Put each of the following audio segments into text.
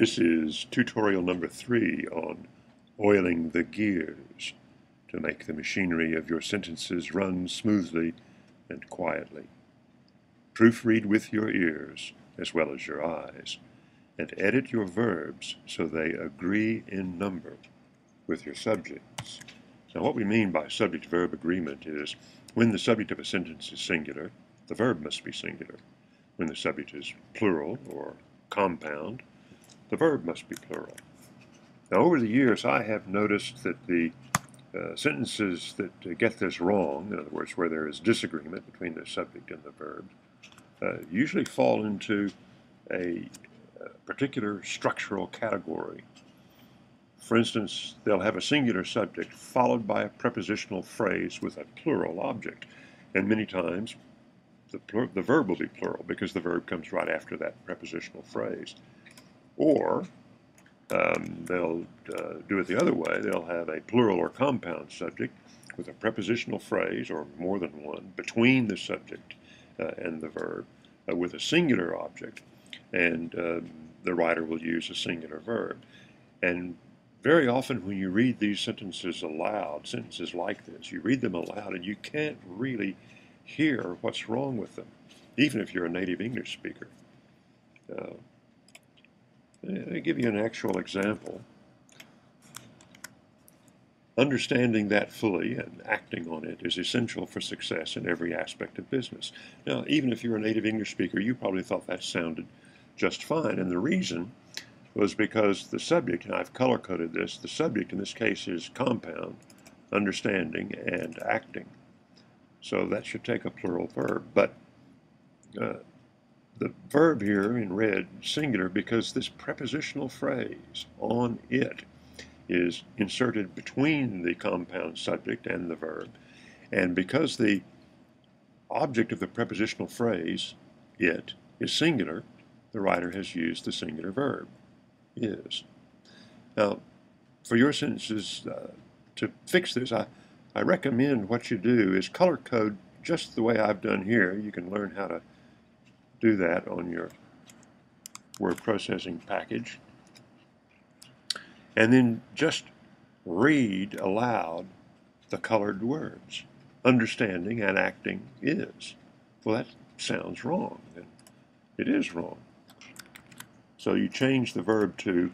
This is tutorial number 3 on oiling the gears to make the machinery of your sentences run smoothly and quietly. Proofread with your ears as well as your eyes, and edit your verbs so they agree in number with your subjects. Now, what we mean by subject-verb agreement is when the subject of a sentence is singular, the verb must be singular. When the subject is plural or compound, the verb must be plural. Now, over the years, I have noticed that the sentences that get this wrong, in other words, where there is disagreement between the subject and the verb, usually fall into a particular structural category. For instance, they'll have a singular subject followed by a prepositional phrase with a plural object, and many times the verb will be plural because the verb comes right after that prepositional phrase. Or they'll do it the other way. They'll have a plural or compound subject with a prepositional phrase, or more than one, between the subject and the verb with a singular object, and the writer will use a singular verb. And very often when you read these sentences aloud, sentences like this, you read them aloud and you can't really hear what's wrong with them, even if you're a native English speaker. I'll give you an actual example. Understanding that fully and acting on it is essential for success in every aspect of business. Now, even if you're a native English speaker, you probably thought that sounded just fine. And the reason was because the subject, and I've color-coded this, the subject in this case is compound, understanding, and acting. So that should take a plural verb. But the verb here in red, singular, because this prepositional phrase, on it, is inserted between the compound subject and the verb. And because the object of the prepositional phrase, it, is singular, the writer has used the singular verb, is. Now, for your sentences, to fix this, I recommend what you do is color code just the way I've done here. You can learn how to do that on your word processing package. And then just read aloud the colored words. Understanding and acting is. Well, that sounds wrong, and it is wrong. So you change the verb to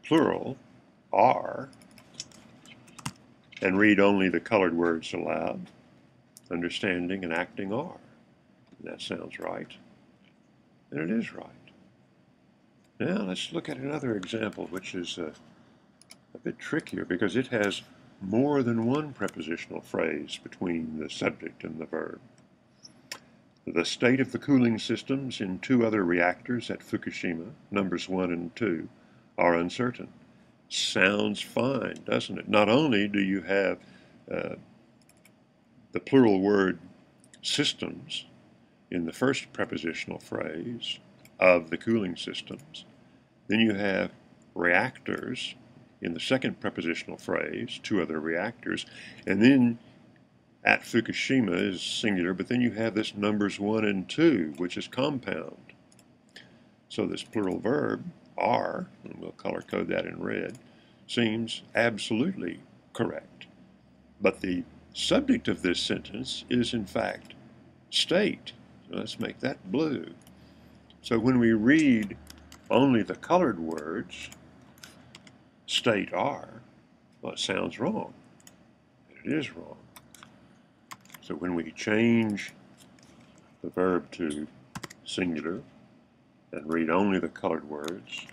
plural, are, and read only the colored words aloud. Understanding and acting are. And that sounds right, and it is right. Now let's look at another example, which is a bit trickier because it has more than one prepositional phrase between the subject and the verb. The state of the cooling systems in 2 other reactors at Fukushima, numbers 1 and 2, are uncertain. Sounds fine, doesn't it? Not only do you have the plural word systems in the first prepositional phrase of the cooling systems, then you have reactors in the second prepositional phrase, 2 other reactors, and then at Fukushima is singular, but then you have this numbers 1 and 2, which is compound. So this plural verb, are, and we'll color code that in red, seems absolutely correct. But the subject of this sentence is in fact state. So let's make that blue. So when we read only the colored words, state are, well, it sounds wrong. It is wrong. So when we change the verb to singular and read only the colored words,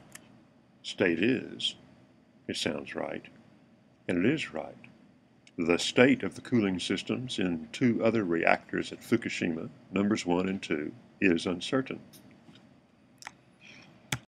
state is, it sounds right, and it is right. The state of the cooling systems in 2 other reactors at Fukushima, numbers 1 and 2, is uncertain.